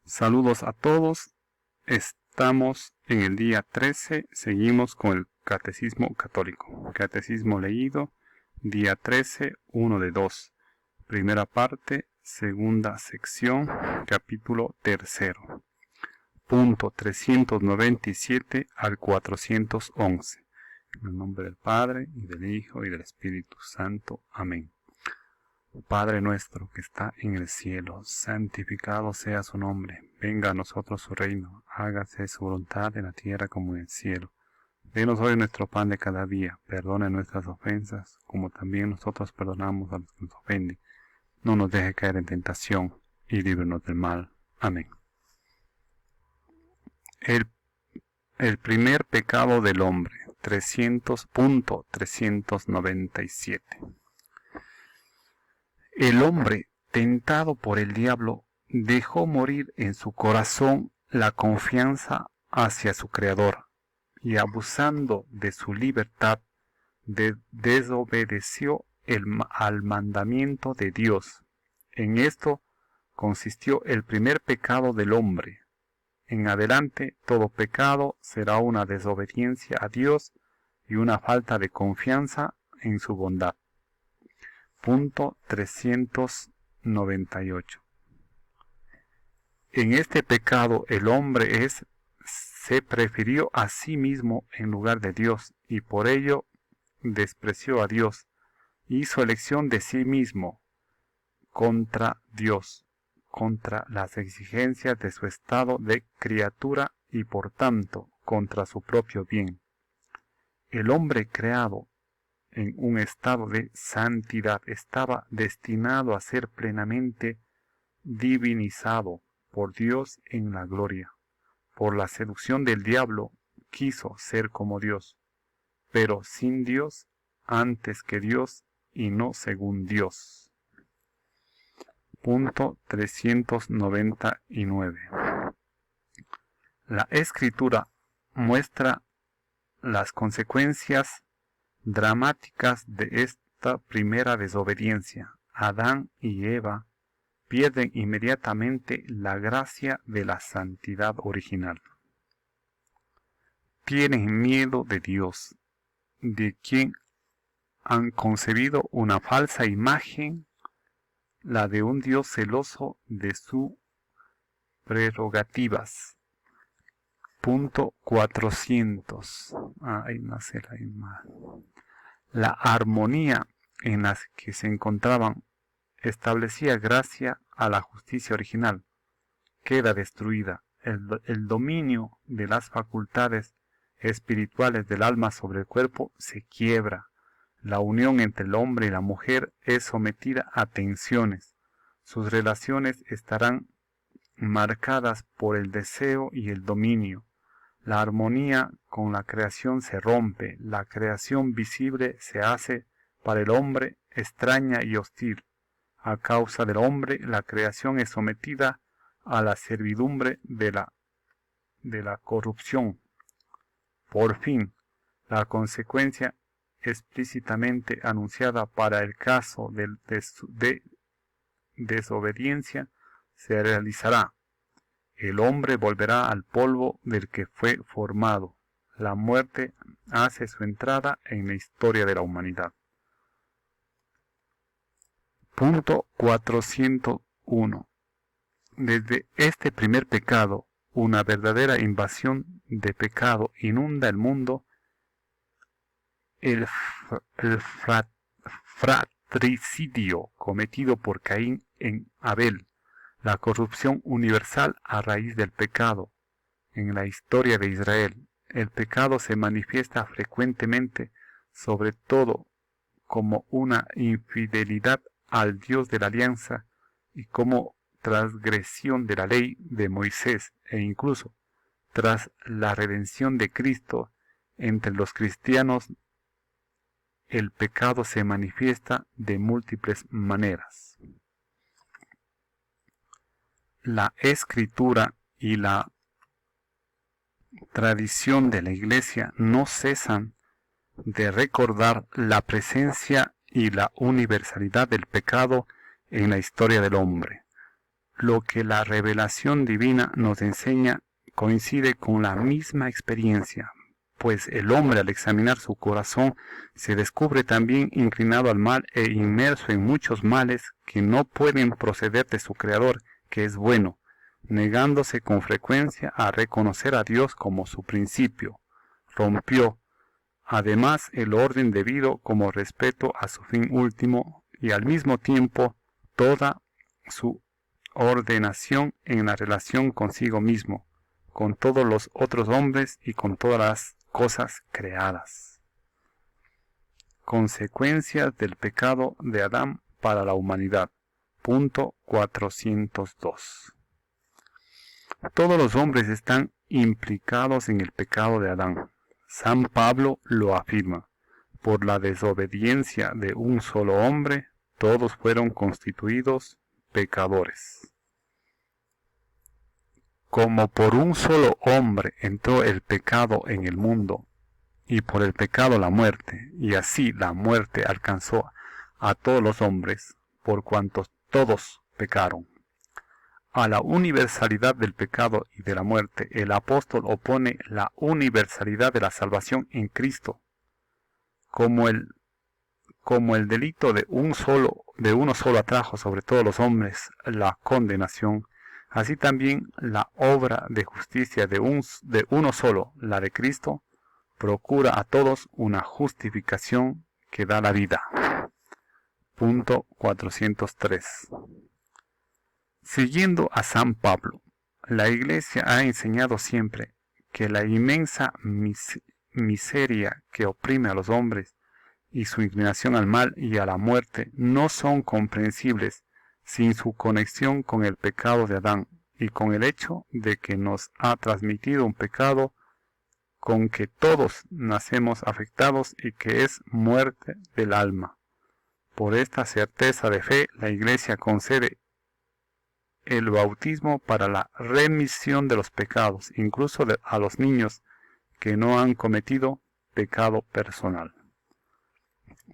Saludos a todos. Estamos en el día 13. Seguimos con el Catecismo Católico. Catecismo leído, día 13, 1 de 2. Primera parte, segunda sección, capítulo 3. Punto 397 al 411. En el nombre del Padre, y del Hijo, y del Espíritu Santo. Amén. Padre nuestro que está en el cielo, santificado sea su nombre. Venga a nosotros su reino. Hágase su voluntad en la tierra como en el cielo. Denos hoy nuestro pan de cada día. Perdona nuestras ofensas, como también nosotros perdonamos a los que nos ofenden. No nos deje caer en tentación, y líbranos del mal. Amén. El primer pecado del hombre, 397. El hombre, tentado por el diablo, dejó morir en su corazón la confianza hacia su Creador, y abusando de su libertad, desobedeció al mandamiento de Dios. En esto consistió el primer pecado del hombre. En adelante, todo pecado será una desobediencia a Dios y una falta de confianza en su bondad. Punto 398. En este pecado el hombre se prefirió a sí mismo en lugar de Dios, y por ello despreció a Dios. Hizo elección de sí mismo contra Dios, contra las exigencias de su estado de criatura y por tanto contra su propio bien. El hombre creado en un estado de santidad estaba destinado a ser plenamente divinizado por Dios en la gloria. Por la seducción del diablo quiso ser como Dios, pero sin Dios, antes que Dios y no según Dios. Punto 399. La Escritura muestra las consecuencias dramáticas de esta primera desobediencia. Adán y Eva pierden inmediatamente la gracia de la santidad original. Tienen miedo de Dios, de quien han concebido una falsa imagen, la de un Dios celoso de sus prerrogativas. Punto 400. Ahí nace la imagen. La armonía en la que se encontraban establecía gracia a la justicia original. Queda destruida. El dominio de las facultades espirituales del alma sobre el cuerpo se quiebra. La unión entre el hombre y la mujer es sometida a tensiones. Sus relaciones estarán marcadas por el deseo y el dominio. La armonía con la creación se rompe. La creación visible se hace para el hombre extraña y hostil. A causa del hombre, la creación es sometida a la servidumbre de la corrupción. Por fin, la consecuencia explícitamente anunciada para el caso de desobediencia se realizará. El hombre volverá al polvo del que fue formado. La muerte hace su entrada en la historia de la humanidad. Punto 401. Desde este primer pecado, una verdadera invasión de pecado inunda el mundo. El fratricidio cometido por Caín en Abel, la corrupción universal a raíz del pecado. En la historia de Israel, el pecado se manifiesta frecuentemente, sobre todo como una infidelidad al Dios de la alianza y como transgresión de la ley de Moisés, e incluso tras la redención de Cristo entre los cristianos, el pecado se manifiesta de múltiples maneras. La Escritura y la tradición de la Iglesia no cesan de recordar la presencia y la universalidad del pecado en la historia del hombre. lo que la revelación divina nos enseña coincide con la misma experiencia, pues el hombre al examinar su corazón se descubre también inclinado al mal e inmerso en muchos males que no pueden proceder de su Creador, que es bueno, negándose con frecuencia a reconocer a Dios como su principio. Rompió, además, el orden debido como respeto a su fin último y al mismo tiempo toda su ordenación en la relación consigo mismo, con todos los otros hombres y con todas las cosas creadas. Consecuencias del pecado de Adán para la humanidad. Punto 402. Todos los hombres están implicados en el pecado de Adán. San Pablo lo afirma. Por la desobediencia de un solo hombre, todos fueron constituidos pecadores. Como por un solo hombre entró el pecado en el mundo, y por el pecado la muerte, y así la muerte alcanzó a todos los hombres, por cuanto todos pecaron. A la universalidad del pecado y de la muerte, el apóstol opone la universalidad de la salvación en Cristo. Como el delito de uno solo atrajo sobre todos los hombres la condenación, así también la obra de justicia de uno solo, la de Cristo, procura a todos una justificación que da la vida. Punto 403. Siguiendo a San Pablo, la Iglesia ha enseñado siempre que la inmensa miseria que oprime a los hombres y su inclinación al mal y a la muerte no son comprensibles sin su conexión con el pecado de Adán y con el hecho de que nos ha transmitido un pecado con que todos nacemos afectados y que es muerte del alma. Por esta certeza de fe, la Iglesia concede el bautismo para la remisión de los pecados, incluso a los niños que no han cometido pecado personal.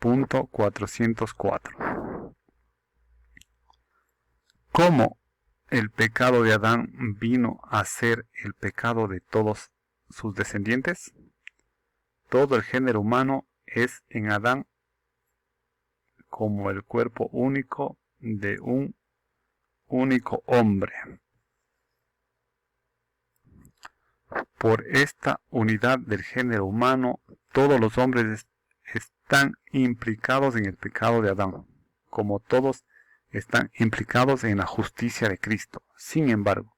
Punto 404. ¿Cómo el pecado de Adán vino a ser el pecado de todos sus descendientes? Todo el género humano es en Adán como el cuerpo único de un único hombre. Por esta unidad del género humano, todos los hombres están implicados en el pecado de Adán, como todos están implicados en la justicia de Cristo. Sin embargo,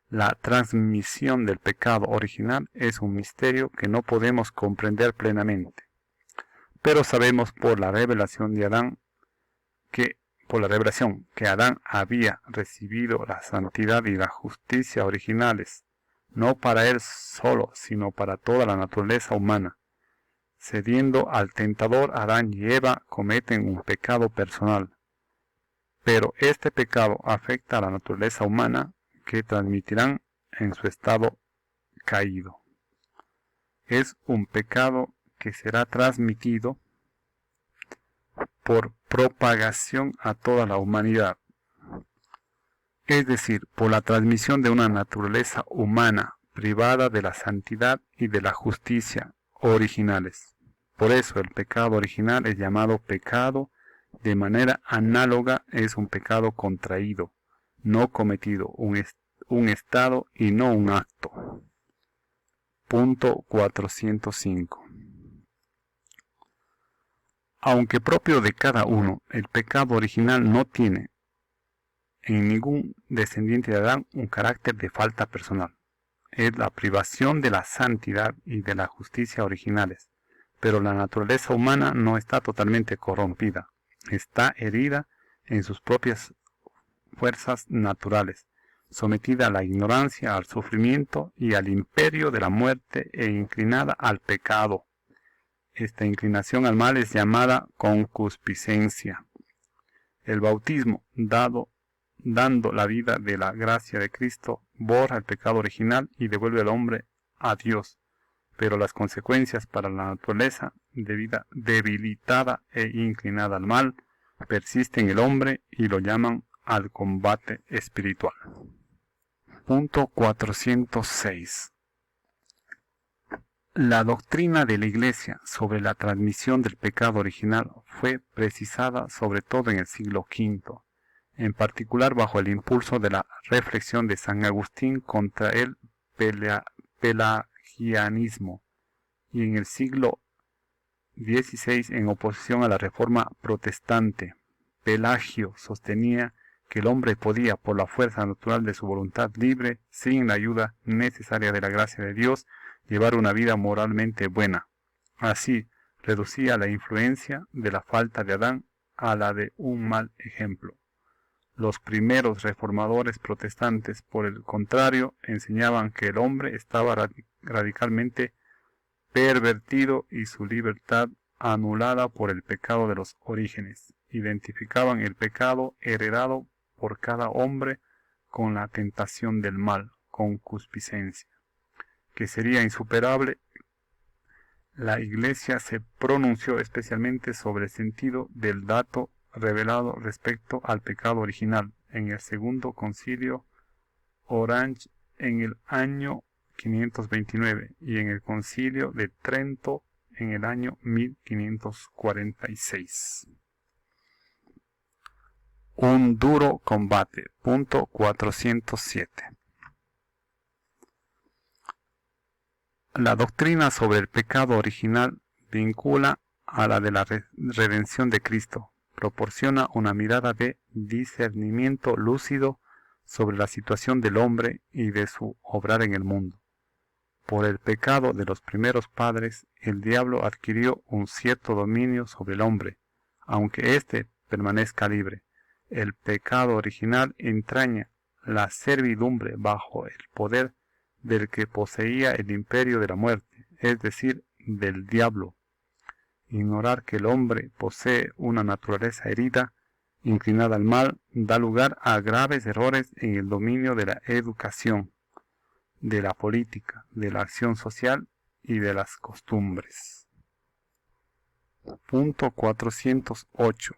la transmisión del pecado original es un misterio que no podemos comprender plenamente. Pero sabemos por la revelación que Adán había recibido la santidad y la justicia originales, no para él solo, sino para toda la naturaleza humana. Cediendo al tentador, Adán y Eva cometen un pecado personal, pero este pecado afecta a la naturaleza humana que transmitirán en su estado caído. Es un pecado que será transmitido por propagación a toda la humanidad, es decir, por la transmisión de una naturaleza humana privada de la santidad y de la justicia originales. Por eso el pecado original es llamado pecado, de manera análoga es un pecado contraído, no cometido, un estado y no un acto. Punto 405. Aunque propio de cada uno, el pecado original no tiene en ningún descendiente de Adán un carácter de falta personal. Es la privación de la santidad y de la justicia originales, pero la naturaleza humana no está totalmente corrompida, está herida en sus propias fuerzas naturales, sometida a la ignorancia, al sufrimiento y al imperio de la muerte e inclinada al pecado. Esta inclinación al mal es llamada concupiscencia. El bautismo, dando la vida de la gracia de Cristo, borra el pecado original y devuelve al hombre a Dios, pero las consecuencias para la naturaleza de vida debilitada e inclinada al mal persisten en el hombre y lo llaman al combate espiritual. Punto 406. La doctrina de la Iglesia sobre la transmisión del pecado original fue precisada sobre todo en el siglo V, en particular bajo el impulso de la reflexión de San Agustín contra el pelagianismo, y en el siglo XVI en oposición a la Reforma protestante. Pelagio sostenía que el hombre podía, por la fuerza natural de su voluntad libre, sin la ayuda necesaria de la gracia de Dios, llevar una vida moralmente buena. Así, reducía la influencia de la falta de Adán a la de un mal ejemplo. Los primeros reformadores protestantes, por el contrario, enseñaban que el hombre estaba radicalmente pervertido y su libertad anulada por el pecado de los orígenes. Identificaban el pecado heredado por cada hombre con la tentación del mal, concupiscencia, que sería insuperable. La Iglesia se pronunció especialmente sobre el sentido del dato revelado respecto al pecado original en el Segundo Concilio Orange en el año 529 y en el Concilio de Trento en el año 1546. Un duro combate. Punto 407. La doctrina sobre el pecado original vincula a la de la redención de Cristo. Proporciona una mirada de discernimiento lúcido sobre la situación del hombre y de su obrar en el mundo. Por el pecado de los primeros padres, el diablo adquirió un cierto dominio sobre el hombre, aunque éste permanezca libre. El pecado original entraña la servidumbre bajo el poder del que poseía el imperio de la muerte, es decir, del diablo. Ignorar que el hombre posee una naturaleza herida, inclinada al mal, da lugar a graves errores en el dominio de la educación, de la política, de la acción social y de las costumbres. Punto 408.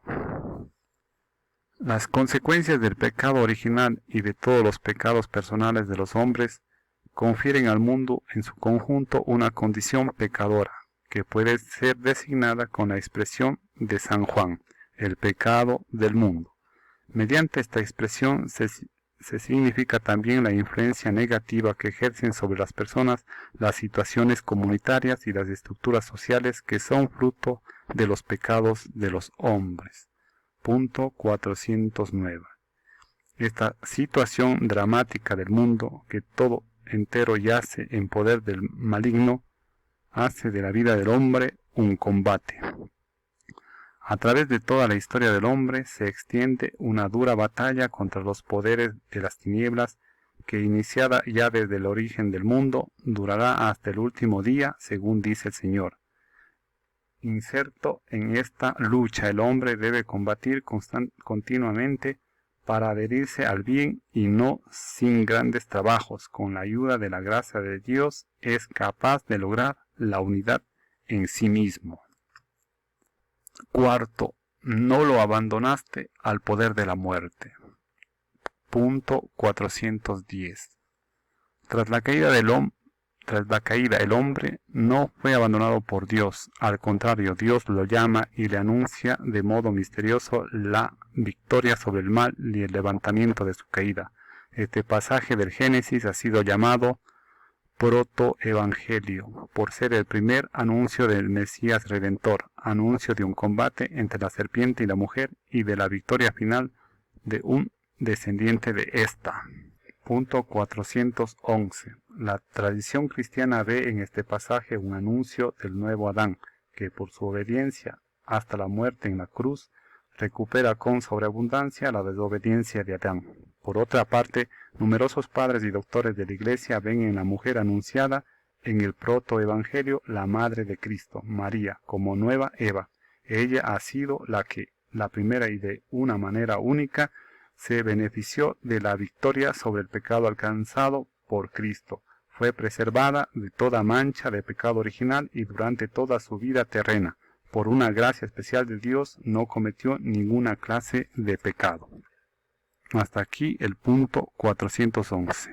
Las consecuencias del pecado original y de todos los pecados personales de los hombres confieren al mundo en su conjunto una condición pecadora, que puede ser designada con la expresión de San Juan, el pecado del mundo. Mediante esta expresión se significa también la influencia negativa que ejercen sobre las personas las situaciones comunitarias y las estructuras sociales que son fruto de los pecados de los hombres. Punto 409. Esta situación dramática del mundo, que todo entero yace en poder del maligno, hace de la vida del hombre un combate. A través de toda la historia del hombre se extiende una dura batalla contra los poderes de las tinieblas que, iniciada ya desde el origen del mundo, durará hasta el último día, según dice el Señor. Inserto en esta lucha, el hombre debe combatir continuamente para adherirse al bien y no sin grandes trabajos. Con la ayuda de la gracia de Dios es capaz de lograr la unidad en sí mismo. Cuarto, no lo abandonaste al poder de la muerte. Punto 410. Tras la caída, el hombre no fue abandonado por Dios. Al contrario, Dios lo llama y le anuncia de modo misterioso la victoria sobre el mal y el levantamiento de su caída. Este pasaje del Génesis ha sido llamado protoevangelio, por ser el primer anuncio del Mesías Redentor, anuncio de un combate entre la serpiente y la mujer y de la victoria final de un descendiente de ésta. Punto 411. La tradición cristiana ve en este pasaje un anuncio del nuevo Adán, que por su obediencia hasta la muerte en la cruz, recupera con sobreabundancia la desobediencia de Adán. Por otra parte, numerosos padres y doctores de la Iglesia ven en la mujer anunciada en el protoevangelio la Madre de Cristo, María, como nueva Eva. Ella ha sido la primera y de una manera única, se benefició de la victoria sobre el pecado alcanzado por Cristo. Fue preservada de toda mancha de pecado original y durante toda su vida terrena, por una gracia especial de Dios, no cometió ninguna clase de pecado. Hasta aquí el punto 411.